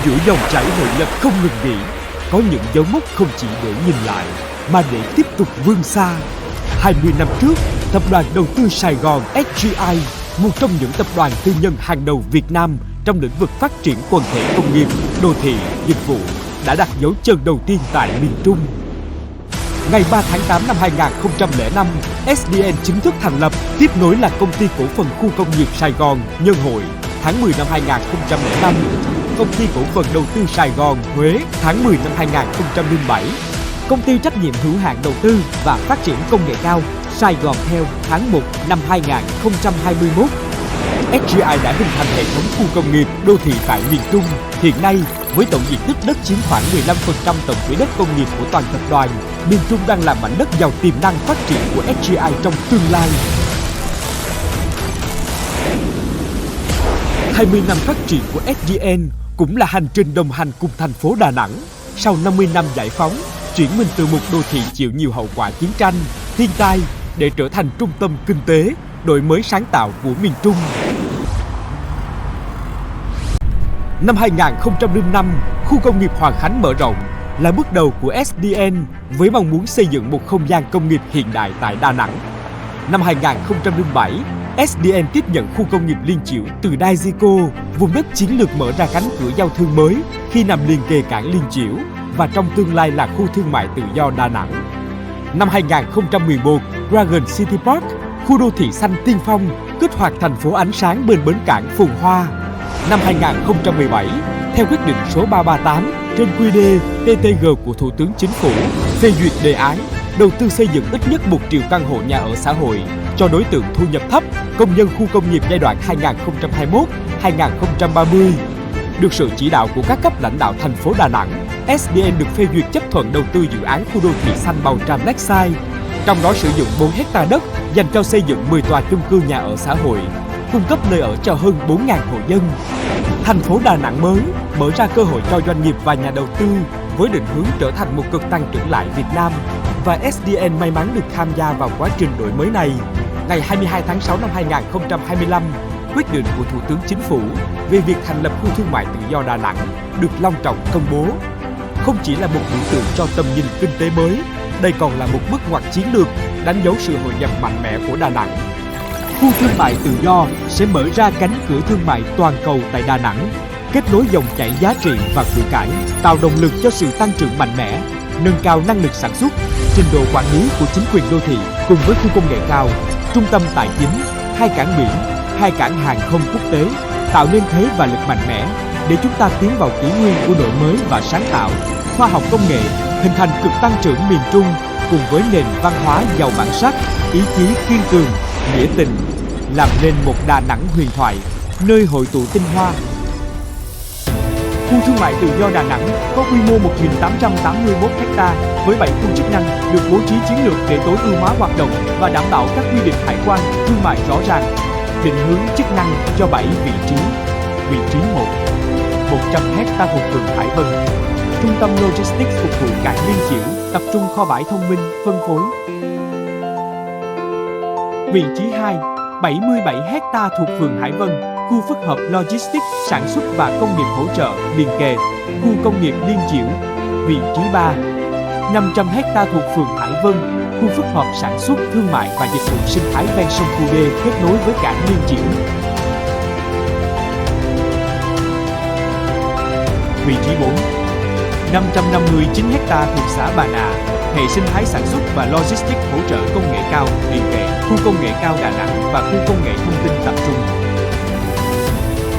giữa dòng chảy hội nhập không ngừng nghỉ, có những dấu mốc không chỉ để nhìn lại, mà để tiếp tục vươn xa. 20 năm trước, Tập đoàn Đầu tư Sài Gòn SGI, một trong những tập đoàn tư nhân hàng đầu Việt Nam trong lĩnh vực phát triển quần thể công nghiệp, đô thị, dịch vụ, đã đặt dấu chân đầu tiên tại miền Trung. Ngày 3 tháng 8 năm 2005, SDN chính thức thành lập, tiếp nối là Công ty Cổ phần Khu công nghiệp Sài Gòn Nhân Hội tháng 10 năm 2005, Công ty Cổ phần Đầu tư Sài Gòn Huế tháng 10 năm 2007, Công ty Trách nhiệm hữu hạn Đầu tư và Phát triển Công nghệ cao Sài Gòn Theo tháng 1 năm 2021. SGI đã hình thành hệ thống khu công nghiệp, đô thị tại miền Trung. Hiện nay, với tổng diện tích đất chiếm khoảng 15% tổng quỹ đất công nghiệp của toàn tập đoàn, miền Trung đang là mảnh đất giàu tiềm năng phát triển của SGI trong tương lai. 20 năm phát triển của SDN cũng là hành trình đồng hành cùng thành phố Đà Nẵng. Sau 50 năm giải phóng, chuyển mình từ một đô thị chịu nhiều hậu quả chiến tranh, thiên tai để trở thành trung tâm kinh tế, đổi mới sáng tạo của miền Trung. Năm 2005, khu công nghiệp Hoàng Khánh mở rộng là bước đầu của SDN với mong muốn xây dựng một không gian công nghiệp hiện đại tại Đà Nẵng. Năm 2007, SDN tiếp nhận khu công nghiệp Liên Chiểu từ Daisco, vùng đất chiến lược mở ra cánh cửa giao thương mới khi nằm liền kề cảng Liên Chiểu và trong tương lai là khu thương mại tự do Đà Nẵng. Năm 2011, Dragon City Park, khu đô thị xanh tiên phong, kích hoạt thành phố ánh sáng bên bến cảng phồn hoa. Năm 2017, theo quyết định số 338 trên QĐ TTG của Thủ tướng Chính phủ phê duyệt đề án đầu tư xây dựng ít nhất 1 triệu căn hộ nhà ở xã hội cho đối tượng thu nhập thấp, công nhân khu công nghiệp giai đoạn 2021-2030. Được sự chỉ đạo của các cấp lãnh đạo thành phố Đà Nẵng, SDN được phê duyệt chấp thuận đầu tư dự án khu đô thị xanh Bầu Tràm Lakeside, trong đó sử dụng 4 hectare đất dành cho xây dựng 10 tòa chung cư nhà ở xã hội, cung cấp nơi ở cho hơn 4.000 hộ dân. Thành phố Đà Nẵng mới mở ra cơ hội cho doanh nghiệp và nhà đầu tư với định hướng trở thành một cực tăng trưởng lại Việt Nam, và SDN may mắn được tham gia vào quá trình đổi mới này. Ngày 22 tháng 6 năm 2025, quyết định của Thủ tướng Chính phủ về việc thành lập khu thương mại tự do Đà Nẵng được long trọng công bố. Không chỉ là một biểu tượng cho tầm nhìn kinh tế mới, đây còn là một bước ngoặt chiến lược đánh dấu sự hội nhập mạnh mẽ của Đà Nẵng. Khu thương mại tự do sẽ mở ra cánh cửa thương mại toàn cầu tại Đà Nẵng, kết nối dòng chảy giá trị và của cải, tạo động lực cho sự tăng trưởng mạnh mẽ, nâng cao năng lực sản xuất, trình độ quản lý của chính quyền đô thị cùng với khu công nghệ cao, trung tâm tài chính, 2 cảng biển, 2 cảng hàng không quốc tế, tạo nên thế và lực mạnh mẽ để chúng ta tiến vào kỷ nguyên của đổi mới và sáng tạo, khoa học công nghệ, hình thành cực tăng trưởng miền Trung cùng với nền văn hóa giàu bản sắc, ý chí kiên cường, nghĩa tình, làm nên một Đà Nẵng huyền thoại, nơi hội tụ tinh hoa. Khu thương mại tự do Đà Nẵng có quy mô 1.881 ha với 7 khu chức năng được bố trí chiến lược để tối ưu hóa hoạt động và đảm bảo các quy định hải quan, thương mại rõ ràng. Định hướng chức năng cho 7 vị trí. Vị trí 1, 100 ha thuộc phường Hải Vân. Trung tâm Logistics phục vụ cảng Liên Chiểu, tập trung kho bãi thông minh, phân phối. Vị trí 2, 77 ha thuộc phường Hải Vân, khu phức hợp Logistics, sản xuất và công nghiệp hỗ trợ liền kề, khu công nghiệp Liên Chiểu. Vị trí 3, 500 ha thuộc phường Hải Vân, khu phức hợp sản xuất, thương mại và dịch vụ sinh thái ven sông Cú Đê kết nối với cảng Liên Chiểu. Vị trí 4, 559 ha thuộc xã Bà Nà, hệ sinh thái sản xuất và logistics hỗ trợ công nghệ cao liền kề, khu công nghệ cao Đà Nẵng và khu công nghệ thông tin tập trung.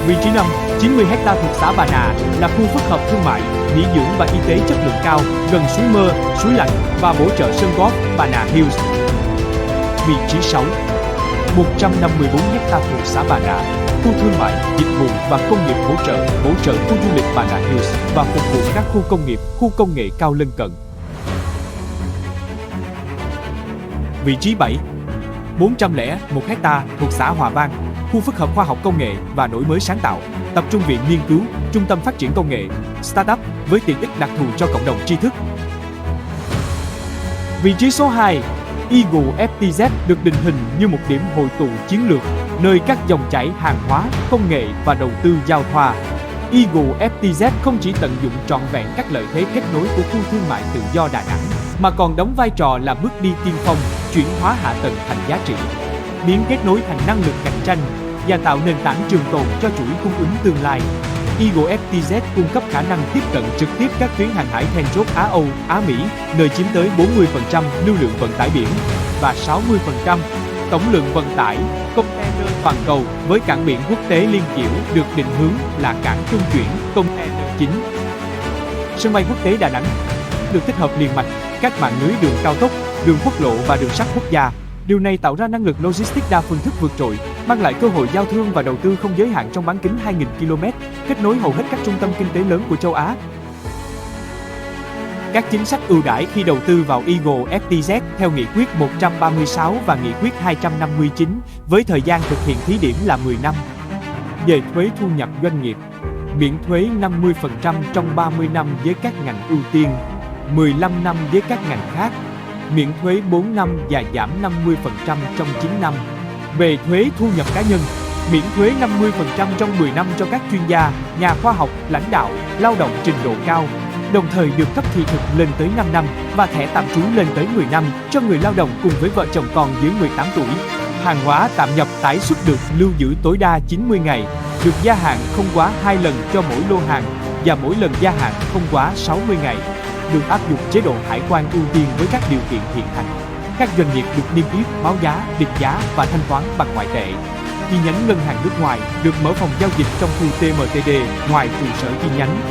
Vị trí 5, 90 ha thuộc xã Bà Nà là khu phức hợp thương mại, nghỉ dưỡng và y tế chất lượng cao gần suối Mơ, suối Lạnh và bổ trợ sân golf Bà Nà Hills. Vị trí 6, 154 ha thuộc xã Bà Nà, khu thương mại, dịch vụ và công nghiệp hỗ trợ khu du lịch Bà Nà Hills và phục vụ các khu công nghiệp, khu công nghệ cao lân cận. Vị trí 7, 401 ha thuộc xã Hòa Vang, khu phức hợp khoa học công nghệ và đổi mới sáng tạo, tập trung viện nghiên cứu, trung tâm phát triển công nghệ, startup với tiện ích đặc thù cho cộng đồng tri thức. Vị trí số 2, Eagle FTZ được định hình như một điểm hội tụ chiến lược, nơi các dòng chảy hàng hóa, công nghệ và đầu tư giao thoa. Eagle FTZ không chỉ tận dụng trọn vẹn các lợi thế kết nối của khu thương mại tự do Đà Nẵng, mà còn đóng vai trò là bước đi tiên phong, chuyển hóa hạ tầng thành giá trị, biến kết nối thành năng lực cạnh tranh và tạo nền tảng trường tồn cho chuỗi cung ứng tương lai. Eagle FTZ cung cấp khả năng tiếp cận trực tiếp các tuyến hàng hải then chốt Á-Âu, Á-Mỹ, nơi chiếm tới 40% lưu lượng vận tải biển và 60% tổng lượng vận tải container toàn cầu, với cảng biển quốc tế Liên Chiểu được định hướng là cảng trung chuyển container chính. Sân bay quốc tế Đà Nẵng được tích hợp liền mạch các mạng lưới đường cao tốc, đường quốc lộ và đường sắt quốc gia. Điều này tạo ra năng lực logistics đa phương thức vượt trội, mang lại cơ hội giao thương và đầu tư không giới hạn trong bán kính 2.000 km, kết nối hầu hết các trung tâm kinh tế lớn của châu Á. Các chính sách ưu đãi khi đầu tư vào Eagle FTZ theo Nghị quyết 136 và Nghị quyết 259, với thời gian thực hiện thí điểm là 10 năm. Về thuế thu nhập doanh nghiệp, miễn thuế 50% trong 30 năm với các ngành ưu tiên, 15 năm với các ngành khác, miễn thuế 4 năm và giảm 50% trong 9 năm. Về thuế thu nhập cá nhân, miễn thuế 50% trong 10 năm cho các chuyên gia, nhà khoa học, lãnh đạo, lao động trình độ cao, đồng thời được cấp thị thực lên tới 5 năm và thẻ tạm trú lên tới 10 năm cho người lao động cùng với vợ chồng còn dưới 18 tuổi. Hàng hóa tạm nhập tái xuất được lưu giữ tối đa 90 ngày, được gia hạn không quá 2 lần cho mỗi lô hàng và mỗi lần gia hạn không quá 60 ngày. Được áp dụng chế độ hải quan ưu tiên với các điều kiện hiện hành. Các doanh nghiệp được niêm yết, báo giá, định giá và thanh toán bằng ngoại tệ. Chi nhánh ngân hàng nước ngoài được mở phòng giao dịch trong khu TMTD ngoài trụ sở chi nhánh.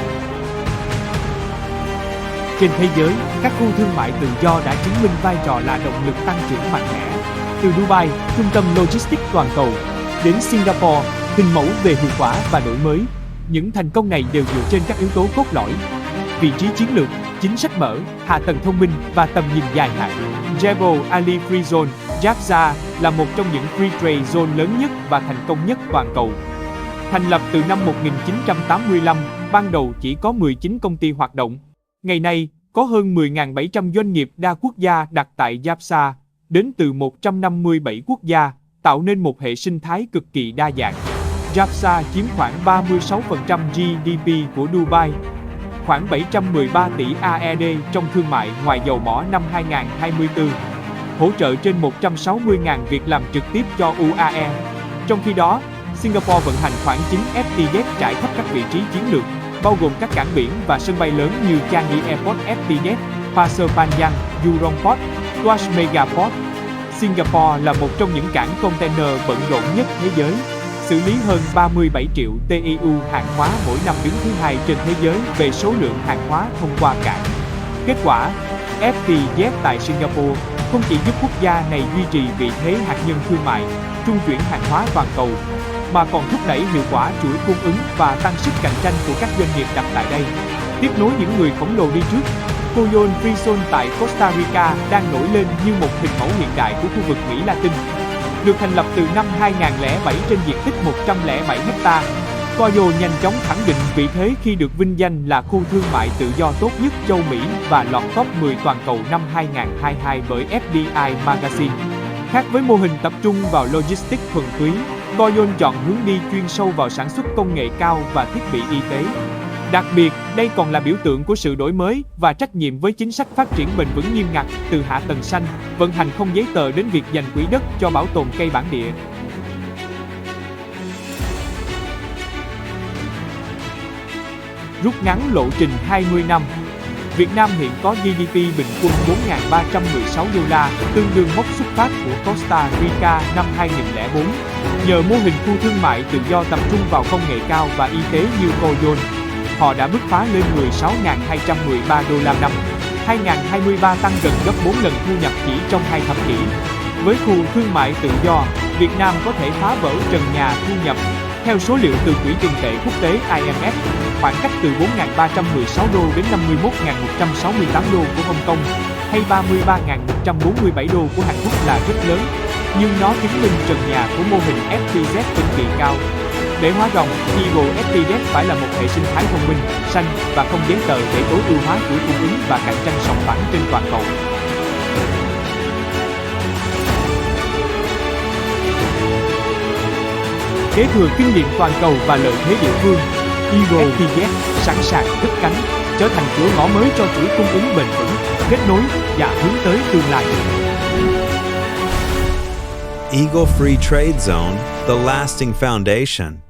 Trên thế giới, các khu thương mại tự do đã chứng minh vai trò là động lực tăng trưởng mạnh mẽ. Từ Dubai, trung tâm logistics toàn cầu, đến Singapore, hình mẫu về hiệu quả và đổi mới. Những thành công này đều dựa trên các yếu tố cốt lõi: vị trí chiến lược, chính sách mở, hạ tầng thông minh và tầm nhìn dài hạn. Jebel Ali Free Zone, Jafza là một trong những free trade zone lớn nhất và thành công nhất toàn cầu. Thành lập từ năm 1985, ban đầu chỉ có 19 công ty hoạt động. Ngày nay, có hơn 10.700 doanh nghiệp đa quốc gia đặt tại Jafza, đến từ 157 quốc gia, tạo nên một hệ sinh thái cực kỳ đa dạng. Jafza chiếm khoảng 36% GDP của Dubai, khoảng 713 tỷ AED trong thương mại ngoài dầu mỏ năm 2024, hỗ trợ trên 160.000 việc làm trực tiếp cho UAE. Trong khi đó, Singapore vận hành khoảng 9 FTZ trải khắp các vị trí chiến lược, bao gồm các cảng biển và sân bay lớn như Changi Airport FTZ, Pasir Panjang, Jurong Port, Tuas Megaport. Singapore là một trong những cảng container bận rộn nhất thế giới, xử lý hơn 37 triệu TEU hàng hóa mỗi năm, đứng thứ hai trên thế giới về số lượng hàng hóa thông qua cảng. Kết quả, FTZ tại Singapore không chỉ giúp quốc gia này duy trì vị thế hạt nhân thương mại, trung chuyển hàng hóa toàn cầu, mà còn thúc đẩy hiệu quả chuỗi cung ứng và tăng sức cạnh tranh của các doanh nghiệp đặt tại đây. Tiếp nối những người khổng lồ đi trước, Coyon Free Zone tại Costa Rica đang nổi lên như một hình mẫu hiện đại của khu vực Mỹ Latin. Được thành lập từ năm 2007 trên diện tích 107 ha, Coyo nhanh chóng khẳng định vị thế khi được vinh danh là khu thương mại tự do tốt nhất châu Mỹ và lọt top 10 toàn cầu năm 2022 bởi FDI Magazine. Khác với mô hình tập trung vào logistics thuần túy, Coyon chọn hướng đi chuyên sâu vào sản xuất công nghệ cao và thiết bị y tế. Đặc biệt, đây còn là biểu tượng của sự đổi mới và trách nhiệm với chính sách phát triển bền vững nghiêm ngặt, từ hạ tầng xanh, vận hành không giấy tờ đến việc dành quỹ đất cho bảo tồn cây bản địa. Rút ngắn lộ trình 20 năm. Việt Nam hiện có GDP bình quân 4.316 đô la, tương đương mốc xuất phát của Costa Rica năm 2004. Nhờ mô hình khu thương mại tự do tập trung vào công nghệ cao và y tế như Coyon, họ đã bứt phá lên 16.213 đô la năm 2023, tăng gần gấp 4 lần thu nhập chỉ trong 2 thập kỷ. Với khu thương mại tự do, Việt Nam có thể phá vỡ trần nhà thu nhập. Theo số liệu từ Quỹ tiền tệ quốc tế IMF, khoảng cách từ 4.316 đô đến 51.168 đô của Hồng Kông hay 33.147 đô của Hàn Quốc là rất lớn, nhưng nó chứng minh trần nhà của mô hình FTZ cực kỳ cao. Để hóa rồng, Eagle FTZ phải là một hệ sinh thái thông minh, xanh và không giấy tờ để tối ưu hóa chuỗi cung ứng và cạnh tranh sòng phẳng trên toàn cầu. Kế thừa kinh nghiệm toàn cầu và lợi thế địa phương, Eagle FTZ sẵn sàng cất cánh, trở thành cửa ngõ mới cho chuỗi cung ứng bền vững, kết nối và hướng tới tương lai. Eagle Free Trade Zone, the lasting foundation.